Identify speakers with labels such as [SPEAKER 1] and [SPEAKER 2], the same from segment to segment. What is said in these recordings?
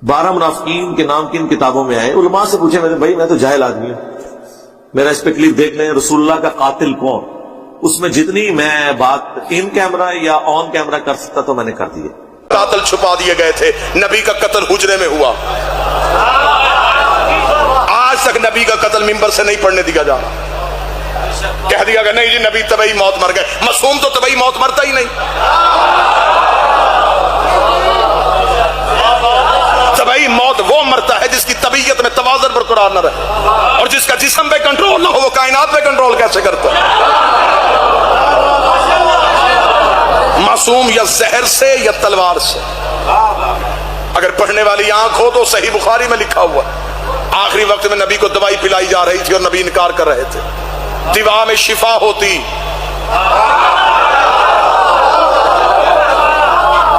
[SPEAKER 1] 12 منافقین کے نام کن کتابوں میں آئے؟ علماء سے پوچھے، میں نے بھائی میں تو جاہل آدمی ہوں، میرا اس پہ کلپ دیکھ لیں، رسول اللہ کا قاتل کون، اس میں جتنی میں بات ان کیمرہ یا آن کیمرہ کر سکتا تو میں نے کر دی.
[SPEAKER 2] قاتل چھپا دیے گئے تھے، نبی کا قتل حجرے میں ہوا. آج تک نبی کا قتل ممبر سے نہیں پڑھنے دیا جا رہا. کہہ دیا کہ نہیں جی نبی طبعی موت مر گئے. معصوم تو طبعی موت مرتا ہی نہیں. طبعی موت وہ مرتا ہے جس کی طبیعت میں توازن برقرار نہ رہے، اور جس کا جسم پہ کنٹرول نہ ہو وہ کائنات پہ کنٹرول کیسے کرتا ہے؟ معصوم یا زہر سے یا تلوار سے. اگر پڑھنے والی آنکھ ہو تو صحیح بخاری میں لکھا ہوا آخری وقت میں نبی کو دوائی پلائی جا رہی تھی اور نبی انکار کر رہے تھے. دوا میں شفا ہوتی.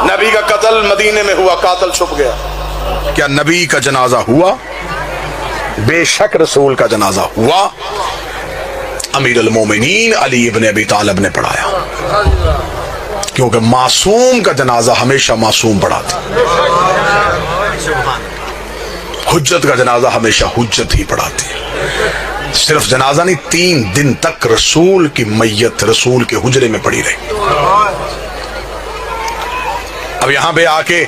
[SPEAKER 2] نبی کا قتل مدینے میں ہوا، قاتل چھپ گیا. کیا نبی کا جنازہ ہوا؟ بے شک رسول کا جنازہ ہوا. امیر المومنین علی ابن ابی طالب نے پڑھایا، کیونکہ معصوم کا جنازہ ہمیشہ معصوم پڑھاتا. حجت کا جنازہ ہمیشہ حجت ہی پڑھاتی ہے. صرف جنازہ نہیں، 3 دن تک رسول کی میت رسول کے حجرے میں پڑی رہی. اب یہاں پہ آ کے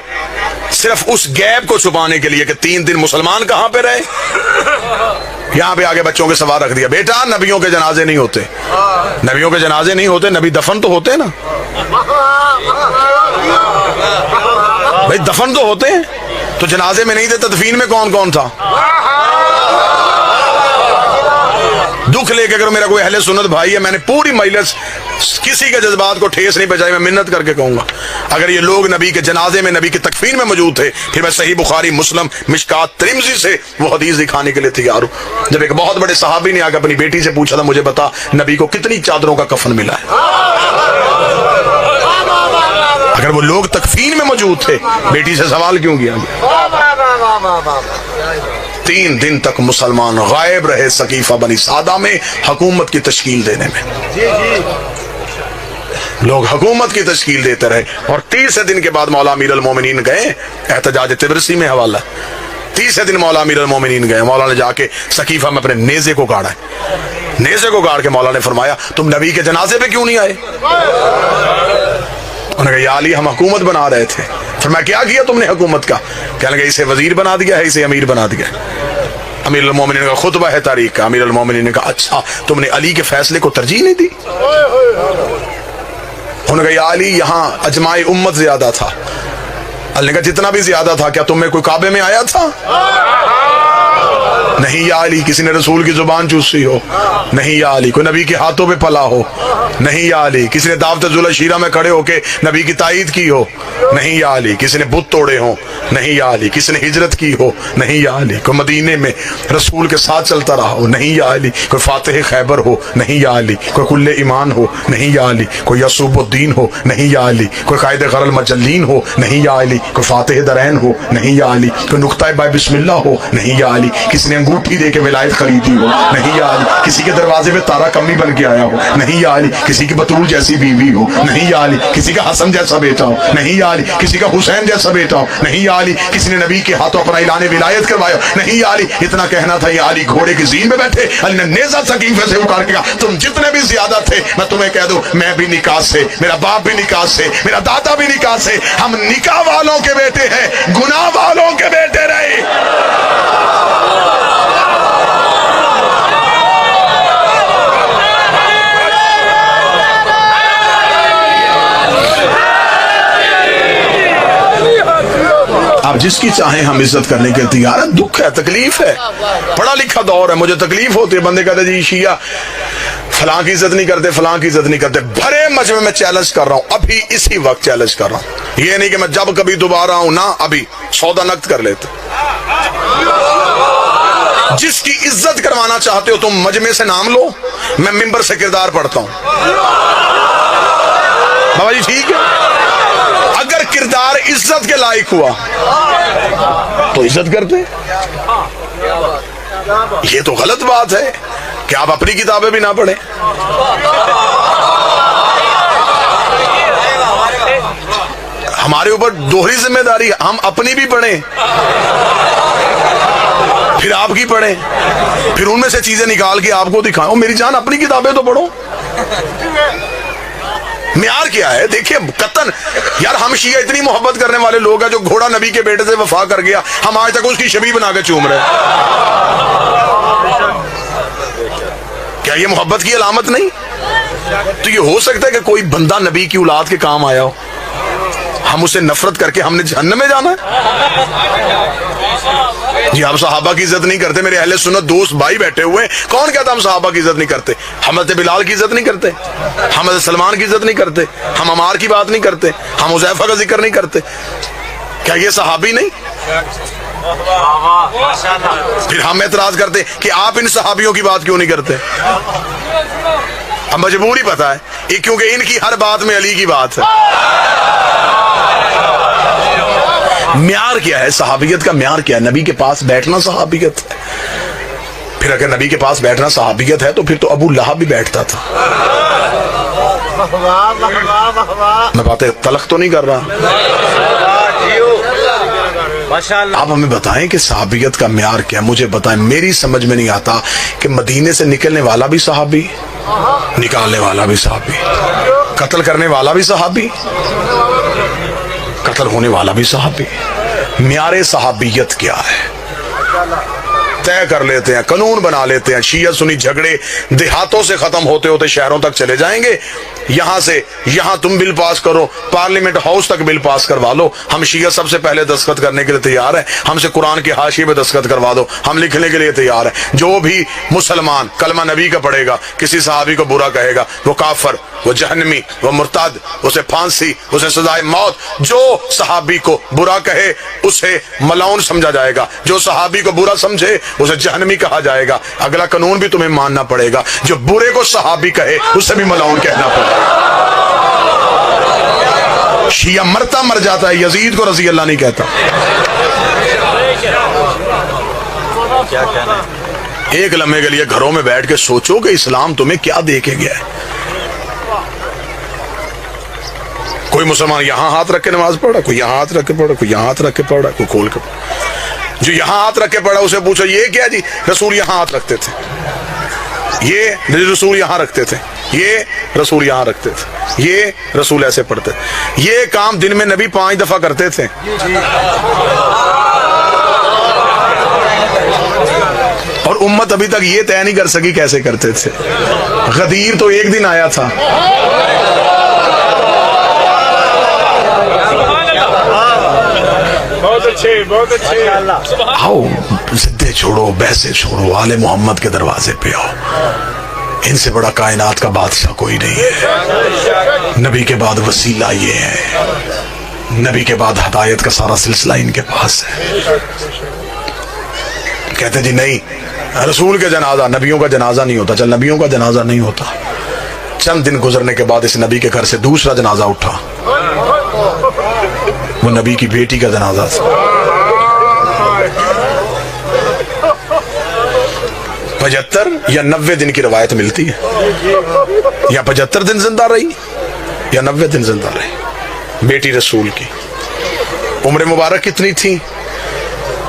[SPEAKER 2] صرف اس گیپ کو چھپانے کے لیے کہ 3 دن مسلمان کہاں پہ رہے، یہاں پہ آگے بچوں کے سوال رکھ دیا، بیٹا نبیوں کے جنازے نہیں ہوتے. نبیوں کے جنازے نہیں ہوتے، نبی دفن تو ہوتے نا بھائی، دفن تو ہوتے ہیں. تو جنازے میں نہیں تھے، تدفین میں کون کون تھا؟ دکھ لے کے اگر میرا کوئی اہل سنت بھائی ہے، میں نے پوری مجلس کسی کے جذبات کو ٹھیس نہیں پہنچائی، میں منت کر کے کہوں گا اگر یہ لوگ نبی کے جنازے میں نبی کی تکفین میں موجود تھے، پھر میں صحیح بخاری مسلم مشکات ترمذی سے وہ حدیث دکھانے کے لیے تیار ہوں. جب ایک بہت بڑے صحابی نے آ کے اپنی بیٹی سے پوچھا تھا، مجھے بتا نبی کو کتنی چادروں کا کفن ملا ہے. اگر وہ لوگ تکفین میں موجود تھے، بیٹی سے سوال کیوں کیا گیا؟ 3 دن تک مسلمان غائب رہے سقیفہ بنی سعدہ میں حکومت کی تشکیل دینے میں. لوگ حکومت کی تشکیل دیتے رہے، اور 30 دن کے بعد مولا امیر المومنین گئے. احتجاج تبرسی میں حوالہ، 30 دن مولا امیر المومنین گئے. مولا نے جا کے سقیفہ میں اپنے نیزے کو گاڑا ہے. نیزے کو گاڑ کے مولا نے فرمایا، تم نبی کے جنازے پہ کیوں نہیں آئے؟ انہوں نے کہا یا علی ہم حکومت بنا رہے تھے. فرمایا کیا کیا تم نے حکومت کا؟ کہنے لگے اسے وزیر بنا دیا ہے، اسے امیر بنا دیا. امیر المومنین کا خطبہ ہے تاریخ کا. امیر المومنین نے کہا اچھا تم نے علی کے فیصلے کو ترجیح نہیں دی؟ انہوں نے کہا یا علی یہاں اجماع امت زیادہ تھا. علی نے کہا جتنا بھی زیادہ تھا کیا تم میں کوئی کعبے میں آیا تھا؟ نہیں یا علی کسی نے رسول کی زبان چوسی ہو. نہیں یا علی کوئی نبی کے ہاتھوں پہ پلا ہو. نہیں یا علی کسی نے دعوت ذوالعشیرہ میں کھڑے ہو کے نبی کی تائید کی ہو. نہیں یا علی کسی نے بت توڑے ہوں. نہیں یا علی کسی نے ہجرت کی ہو. نہیں یا علی کوئی مدینے میں رسول کے ساتھ چلتا رہا ہو. نہیں یا علی کوئی فاتح خیبر ہو. نہیں یا علی کوئی کل ایمان ہو. نہیں یا علی کوئی یعصوب الدین ہو. نہیں یا علی کوئی قائد غر المجلین ہو. نہیں یا علی کوئی فاتح درین ہو. نہیں یا علی کوئی نقطہ باب بسم اللہ ہو. نہیں یا علی کسی نے انگوٹھی دے کے ولایت خریدی ہو. نہیں یا علی کسی کے دروازے میں تارا کمی بن کے آیا ہو. نہیں یا علی کسی کی بطول جیسی بیوی ہو. نہیں یا علی کسی کا حسن جیسا بیٹا ہو. نہیں یا علی کسی کا حسین جیسا بیٹا ہو. نہیں یا علی کسی نے نبی کے ہاتھوں اپنا اعلان ولایت کروایا. نہیں یا علی اتنا کہنا تھا یا علی گھوڑے کی زین میں بیٹھے. علی نے نیزہ سقیفے سے اٹھا کے کہا تم جتنے بھی زیادہ تھے میں تمہیں کہہ دوں میں بھی نکاح سے، میرا باپ بھی نکاح سے، میرا دادا بھی نکاح سے، ہم نکاح والوں کے بیٹے ہیں، گناہ والوں کے بیٹے رہے. آپ جس کی چاہیں ہم عزت کرنے کے تیار ہیں. دکھ ہے، تکلیف ہے، پڑھا لکھا دور ہے، مجھے تکلیف ہوتی ہے. بندے کہتے جی شیعہ فلاں کی عزت نہیں کرتے، فلاں کی عزت نہیں کرتے. بھرے مجمع میں چیلنج کر رہا ہوں، ابھی اسی وقت چیلنج کر رہا ہوں. یہ نہیں کہ میں جب کبھی دوبارہ ہوں نا، ابھی سودا نقد کر لیتے. جس کی عزت کروانا چاہتے ہو تم مجمع سے نام لو، میں ممبر سے کردار پڑھتا ہوں. بابا جی ٹھیک ہے، اگر کردار عزت کے لائق ہوا تو عزت کرتے. یہ تو غلط بات ہے کہ آپ اپنی کتابیں بھی نہ پڑھیں. ہمارے اوپر دوہری ذمہ داری، ہم اپنی بھی پڑھیں پھر آپ کی پڑھیں، پھر ان میں سے چیزیں نکال کے آپ کو دکھائیں. میری جان اپنی کتابیں تو پڑھو. معیار کیا ہے؟ دیکھیے قطن یار، ہم شیعہ اتنی محبت کرنے والے لوگ ہیں، جو گھوڑا نبی کے بیٹے سے وفا کر گیا ہم آج تک اس کی شبیہ بنا کے چوم رہے. کیا یہ محبت کی علامت نہیں؟ تو یہ ہو سکتا ہے کہ کوئی بندہ نبی کی اولاد کے کام آیا ہو، ہم اسے نفرت کر کے ہم نے جہنم میں جانا ہے؟ جی ہم صحابہ کی عزت نہیں کرتے. میرے اہل سنت دوست بھائی بیٹھے ہوئے ہیں، کون کہتا ہم صحابہ کی عزت نہیں کرتے؟ حضرت بلال کی عزت نہیں کرتے، ہم حضرت سلمان کی عزت نہیں کرتے، ہم عمار کی بات نہیں کرتے، ہم حذیفہ کا ذکر نہیں کرتے. کیا یہ صحابی نہیں؟ پھر ہم اعتراض کرتے کہ آپ ان صحابیوں کی بات کیوں نہیں کرتے؟ اب مجبوری پتہ ہے کیونکہ ان کی ہر بات میں علی کی بات ہے. معیار کیا ہے صحابیت کا؟ معیار کیا ہے؟ نبی کے پاس بیٹھنا صحابیت ہے. پھر اگر نبی کے پاس بیٹھنا صحابیت ہے تو پھر تو ابو لہب بھی بیٹھتا تھا. میں باتیں تلخ تو نہیں کر رہا. آپ ہمیں بتائیں کہ صحابیت کا معیار کیا؟ مجھے بتائیں. میری سمجھ میں نہیں آتا کہ مدینے سے نکلنے والا بھی صحابی، نکالنے والا بھی صحابی، قتل کرنے والا بھی صحابی، قتل ہونے والا بھی صحابی. معیار صحابیت کیا ہے؟ طے کر لیتے ہیں، قانون بنا لیتے ہیں. شیعہ سنی جھگڑے دیہاتوں سے ختم ہوتے ہوتے شہروں تک چلے جائیں گے. یہاں سے یہاں تم بل پاس کرو، پارلیمنٹ ہاؤس تک بل پاس کروا لو. ہم شیعہ سب سے پہلے دستخط کرنے کے لیے تیار ہیں. ہم سے قرآن کے حاشیے پہ دستخط کروا دو، ہم لکھنے کے لیے تیار ہیں. جو بھی مسلمان کلمہ نبی کا پڑھے گا، کسی صحابی کو برا کہے گا، وہ کافر، وہ جہنمی، وہ مرتد، اسے پھانسی، اسے سزائے موت. جو صحابی کو برا کہے اسے ملعون سمجھا جائے گا، جو صحابی کو برا سمجھے اسے جہنمی کہا جائے گا. اگلا قانون بھی تمہیں ماننا پڑے گا، جو برے کو صحابی کہے اسے بھی ملعون کہنا پڑے گا. شیعہ مرتا مر جاتا ہے، یزید کو رضی اللہ نہیں کہتا. ایک لمحے کے لیے گھروں میں بیٹھ کے سوچو کہ اسلام تمہیں کیا دے کے گیا ہے. کوئی مسلمان یہاں ہاتھ رکھ کے نماز پڑھا، کوئی یہاں ہاتھ رکھ کے پڑھا، کوئی یہاں ہاتھ رکھ کے پڑھا، کوئی کھول کے پڑھا. جو یہاں ہاتھ رکھ کے پڑھا اسے پوچھو یہ کیا؟ جی رسول یہاں ہاتھ رکھتے تھے، یہ رسول یہاں رکھتے تھے، یہ رسول یہاں رکھتے تھے، یہ رسول ایسے پڑھتے تھے. یہ کام دن میں نبی 5 دفعہ کرتے تھے. اور امت ابھی تک یہ طے نہیں کر سکی کیسے کرتے تھے. غدیر تو ایک دن آیا تھا.
[SPEAKER 3] بہت اچھے
[SPEAKER 2] آؤ ضدیں چھوڑو، بحثیں چھوڑو، آل محمد کے دروازے پہ آؤ. ان سے بڑا کائنات کا بادشاہ کوئی نہیں ہے. نبی کے بعد وسیلہ یہ ہے، نبی کے بعد ہدایت کا سارا سلسلہ ان کے پاس ہے. کہتے جی نہیں رسول کے جنازہ، نبیوں کا جنازہ نہیں ہوتا. چل نبیوں کا جنازہ نہیں ہوتا. چند دن گزرنے کے بعد اس نبی کے گھر سے دوسرا جنازہ اٹھا، وہ نبی کی بیٹی کا جنازہ تھا. 75 یا 90 دن کی روایت ملتی ہے، یا 75 دن زندہ رہی یا 90 دن زندہ رہی بیٹی رسول کی. عمر مبارک کتنی تھی؟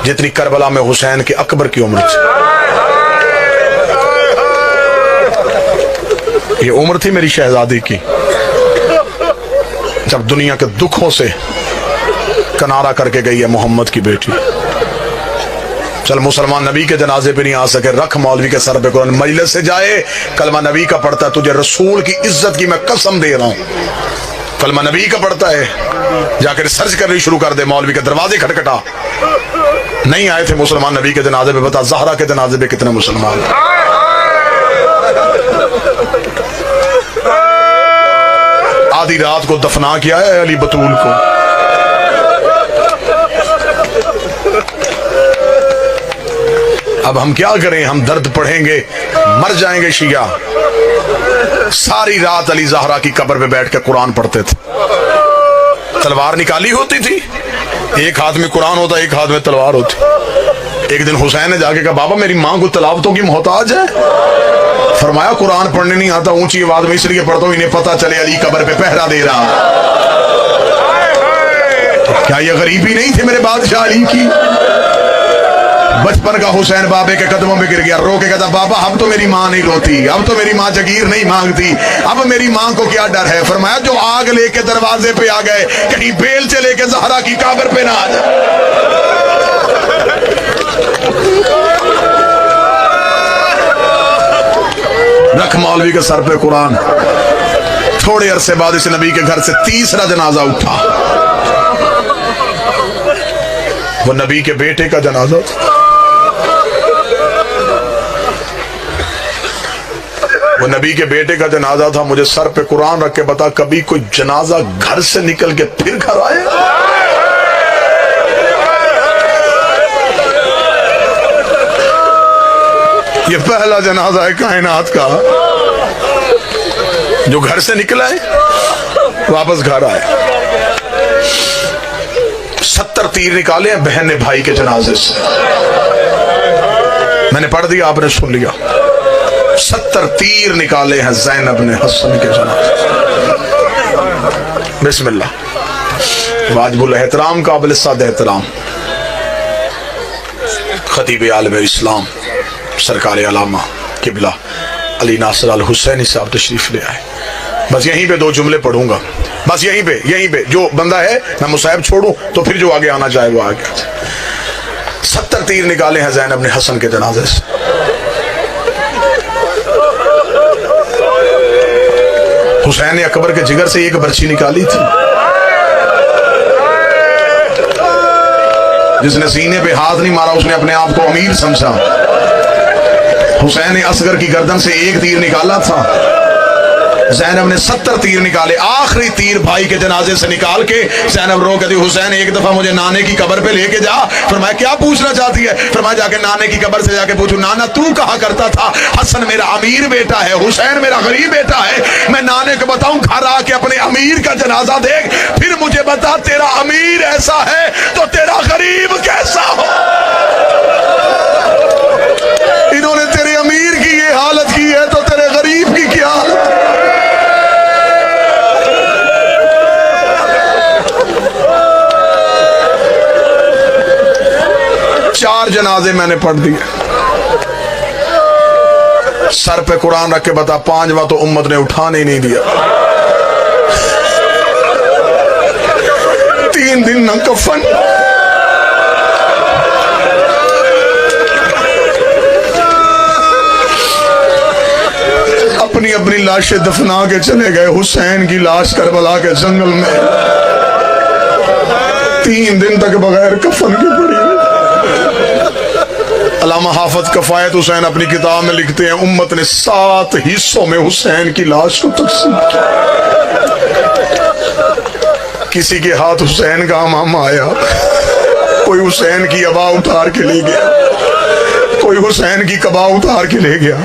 [SPEAKER 2] جتنی کربلا میں حسین کے اکبر کی عمر تھی. یہ عمر تھی میری شہزادی کی جب دنیا کے دکھوں سے کنارہ کر کے گئی ہے محمد کی بیٹی. چل مسلمان نبی کے جنازے پہ نہیں آ سکے، رکھ مولوی کے سر پہ قرآن، مجلس سے جائے کلمہ نبی کا پڑھتا ہے. تجھے رسول کی عزت کی میں قسم دے رہا ہوں، کلمہ نبی کا پڑھتا ہے. جا کے ریسرچ کرنی شروع کر دے، مولوی کے دروازے کھٹکھٹا. نہیں آئے تھے مسلمان نبی کے جنازے پہ؟ بتا زہرا کے جنازے پہ کتنے مسلمان. آدھی رات کو دفنا کیا ہے علی بطول کو. اب ہم کیا کریں؟ ہم درد پڑھیں گے، مر جائیں گے. شیعہ ساری رات علی زہرا کی قبر پہ بیٹھ کے قرآن پڑھتے تھے. تلوار نکالی ہوتی تھی، ایک ہاتھ میں قرآن ہوتا، ایک ہاتھ میں تلوار ہوتی. ایک دن حسین نے جا کے کہا بابا میری ماں کو تلاوتوں کی محتاج ہے. فرمایا قرآن پڑھنے نہیں آتا، اونچی آواز میں اس لیے پڑھتا ہوں انہیں پتہ چلے علی قبر پہ پہرا دے رہا. کیا یہ غریبی نہیں تھی میرے بادشاہ علی کی؟ بچپن کا حسین بابے کے قدموں میں گر گیا، رو کے کہتا بابا اب تو میری ماں نہیں روتی، اب تو میری ماں جگیر نہیں مانگتی، اب میری ماں کو کیا ڈر ہے؟ فرمایا جو آگ لے کے دروازے پہ آ گئے کہیں بیل سے لے کے زہرا کی قبر پہ نہ آ جائے۔ رکھ مولوی کے سر پہ قرآن۔ تھوڑے عرصے بعد اس نبی کے گھر سے تیسرا جنازہ اٹھا، وہ نبی کے بیٹے کا جنازہ تھا۔ وہ نبی کے بیٹے کا جنازہ تھا۔ مجھے سر پہ قرآن رکھ کے بتا کبھی کوئی جنازہ گھر سے نکل کے پھر گھر آئے؟ یہ پہلا جنازہ ہے کائنات کا جو گھر سے نکلا ہے واپس گھر آئے۔ 70 تیر نکالے ہیں بہن نے بھائی کے جنازے سے، میں نے پڑھ دیا آپ نے سن لیا۔ 70 تیر نکالے ہیں زینب نے حسن کے جنازے سے۔ بسم اللہ۔ واجب الاحترام قابل صد احترام خطیب عالم اسلام سرکار علامہ قبلہ علی ناصر الحسینی صاحب تشریف لے آئے۔ بس یہیں پہ 2 جملے پڑھوں گا، بس یہیں پہ جو بندہ ہے میں مصاحب چھوڑوں تو پھر جو آگے آنا چاہے وہ آگے۔ 70 تیر نکالے ہیں زینب نے حسن کے جنازے سے۔ حسین اکبر کے جگر سے ایک برچی نکالی تھی، جس نے سینے پہ ہاتھ نہیں مارا اس نے اپنے آپ کو امیر سمجھا۔ حسین اصغر کی گردن سے ایک تیر نکالا تھا، زینب نے 70 تیر نکالے۔ آخری تیر بھائی کے جنازے سے نکال کے زینب رو کہتی حسین ایک دفعہ مجھے نانے کی قبر پہ لے کے جا۔ فرمایا کیا پوچھنا چاہتی ہے؟ فرمایا جا کے نانے کی قبر سے جا کے پوچھو نانا تو کہا کرتا تھا حسن میرا امیر بیٹا ہے، حسین میرا غریب بیٹا ہے، میں نانے کو بتاؤں گھر آ کے اپنے امیر کا جنازہ دیکھ، پھر مجھے بتا تیرا امیر ایسا ہے تو تیرا غریب کیسا ہو۔ انہوں نے تیرے امیر کی یہ حالت کی ہے تو تیرے غریب کی کیا حالت؟ 4 جنازے میں نے پڑھ دیے۔ سر پہ قرآن رکھ کے بتا 5واں تو امت نے اٹھانے نہیں دیا۔ 3 دن نہ کفن، اپنی لاشیں دفنا کے چلے گئے۔ حسین کی لاش کربلا کے جنگل میں 3 دن تک بغیر کفن کے پڑی۔ علامہ حافظ کفایت حسین اپنی کتاب میں لکھتے ہیں امت نے 7 حصوں میں حسین کی لاش کو تقسیم کیا۔ کسی کے ہاتھ حسین کا امامہ آیا، کوئی حسین کی عبا اتار کے لے گیا، کوئی حسین کی قبا اتار کے لے گیا۔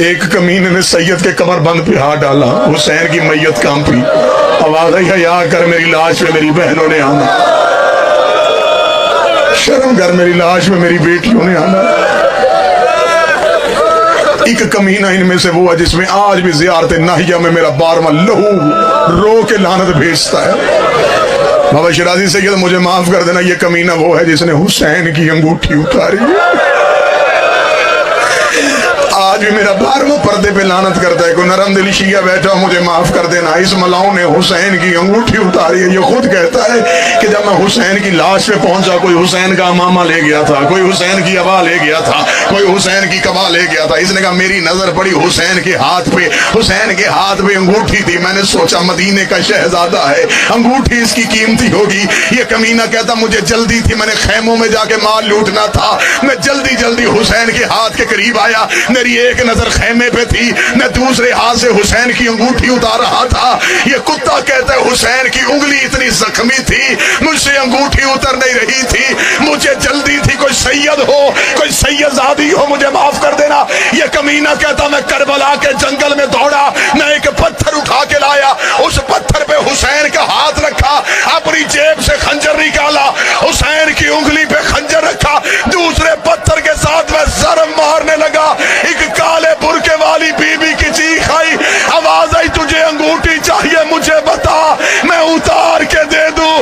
[SPEAKER 2] ایک کمینے نے سید کے کمر بند پہ ہاتھ ڈالا، حسین کی میت کانپی، آواز آئی حیا کر میری لاش میں میری بہنوں نے آنا، شرم کر میری لاش میں میری بیٹیوں نے آنا۔ ایک کمینہ ان میں سے وہ ہے جس میں آج بھی زیارت ناہیہ میں میرا 12واں لہو رو کے لعنت بھیجتا ہے۔ بابا شرازی سید مجھے معاف کر دینا، یہ کمینہ وہ ہے جس نے حسین کی انگوٹھی اتاری۔ آج بھی میرا 12واں پردے پہ لعنت کرتا ہے، کوئی نرم دل شیعہ بیٹھا مجھے معاف کر دینا، اس ملاؤں نے حسین کی انگوٹھی اتاری ہے۔ یہ خود کہتا ہے کہ جب میں حسین کی لاش پہ پہنچا کوئی حسین کا امامہ لے گیا تھا، کوئی حسین کی عبا لے گیا تھا، کوئی حسین کی قبا لے گیا تھا۔ اس نے کہا میری نظر پڑی حسین کے ہاتھ پہ، حسین کے ہاتھ پہ انگوٹھی تھی، میں نے سوچا مدینے کا شہزادہ ہے، انگوٹھی اس کی قیمتی ہوگی۔ یہ کمینہ کہتا مجھے جلدی تھی، میں نے خیموں میں جا کے مال لوٹنا تھا، میں جلدی حسین کے ہاتھ کے قریب آیا، میری ایک نظر خیمے پہ تھی، میں دوسرے ہاتھ سے حسین کی انگوٹھی اتار رہا تھا۔ یہ کتا کہتا ہے حسین کی انگلی اتنی زخمی تھی، مجھ سے انگوٹھی اتر نہیں رہی تھی، مجھے جلدی تھی، کوئی سید ہو، کوئی سید زادی ہو مجھے معاف کر دینا۔ یہ کمینہ کہتا میں کربلا کے جنگل میں دوڑا، میں ایک پتھر اٹھا کے لایا، اس پتھر پہ حسین کا ہاتھ رکھا، اپنی جیب سے خنجر نکالا، حسین کی انگلی پہ خنجر رکھا، دوسرے پتھر کے ساتھ میں ضرب مارنے لگا۔ ایک کالے برقے والی بی بی کی چیخ آئی، آواز آئی تجھے انگوٹھی چاہیے مجھے بتا، میں اتار کے دے دوں۔